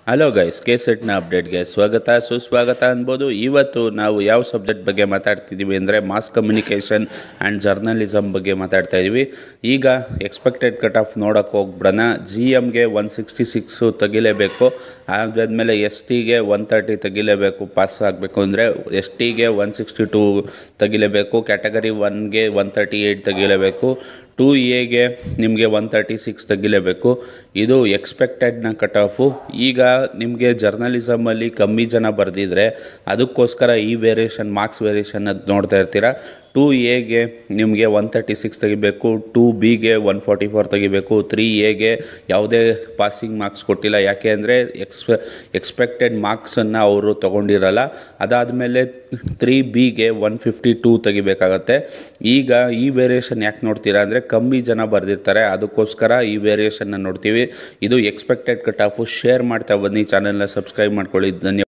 Hello guys, ಕೆಸೆಟ್ನ ಅಪ್ಡೇಟ್ಗೆ ಸ್ವಾಗತ ಸುಸ್ವಾಗತ ಅನ್ಬೋದು. ಇವತ್ತು ನಾವು ಯಾವ ಸಬ್ಜೆಕ್ಟ್ ಬಗ್ಗೆ ಮಾತಾಡ್ತಿದ್ದೀವಿ ಅಂದರೆ ಮಾಸ್ ಕಮ್ಯುನಿಕೇಷನ್ ಆ್ಯಂಡ್ ಜರ್ನಲಿಸಮ್ ಬಗ್ಗೆ ಮಾತಾಡ್ತಾ ಇದ್ದೀವಿ. ಈಗ ಎಕ್ಸ್ಪೆಕ್ಟೆಡ್ ಕಟ್ ಆಫ್ ನೋಡೋಕ್ಕೆ ಹೋಗ್ಬಿಡೋಣ. GMಗೆ 166 ತೆಗಿಲೇಬೇಕು. ಅದಾದಮೇಲೆ STಗೆ 130 ತೆಗಿಲೇಬೇಕು. ಪಾಸ್ ಆಗಬೇಕು ಅಂದರೆ STಗೆ 162 ತೆಗಿಲೇಬೇಕು. ಕ್ಯಾಟಗರಿ 1ಗೆ 138 ತೆಗಿಲೇಬೇಕು. 2Aಗೆ ನಿಮಗೆ 136 ತೆಗಿಲೇಬೇಕು. ಇದು ಎಕ್ಸ್ಪೆಕ್ಟೆಡ್ನ ಕಟ್ ಆಫು. ಈಗ ನಿಮಗೆ ಜರ್ನಲಿಸಮಲ್ಲಿ ಕಮ್ಮಿ ಜನ ಬರೆದಿದ್ರೆ ಅದಕ್ಕೋಸ್ಕರ ಈ ಮಾರ್ಕ್ಸ್ ವೇರಿಯೇಷನ್ ಅದು ನೋಡ್ತಾ ಇರ್ತೀರ. 2Aಗೆ ನಿಮಗೆ 136 ತೆಗಿಬೇಕು. 2Bಗೆ 144 ತೆಗಿಬೇಕು. 3Aಗೆ ಯಾವುದೇ ಪಾಸಿಂಗ್ ಮಾರ್ಕ್ಸ್ ಕೊಟ್ಟಿಲ್ಲ, ಯಾಕೆ ಅಂದರೆ ಎಕ್ಸ್ಪೆಕ್ಟೆಡ್ ಮಾರ್ಕ್ಸನ್ನು ಅವರು ತೊಗೊಂಡಿರಲ್ಲ. ಅದಾದಮೇಲೆ 3Bಗೆ 152 ತೆಗಿಬೇಕಾಗತ್ತೆ. ಈಗ ಈ ವೇರಿಯೇಷನ್ ಯಾಕೆ ನೋಡ್ತೀರಾ ಅಂದರೆ ಕಮ್ಮಿ ಜನ ಬರೆದಿರ್ತಾರೆ, ಅದಕ್ಕೋಸ್ಕರ ಈ ವೇರಿಯೇಷನ್ನ ನೋಡ್ತೀವಿ. ಇದು ಎಕ್ಸ್ಪೆಕ್ಟೆಡ್ ಕಟ್ ಆಫು. ಶೇರ್ ಮಾಡ್ತಾ ಬನ್ನಿ, ಚಾನಲ್ನ ಸಬ್ಸ್ಕ್ರೈಬ್ ಮಾಡ್ಕೊಳ್ಳಿ. ಧನ್ಯವಾದ.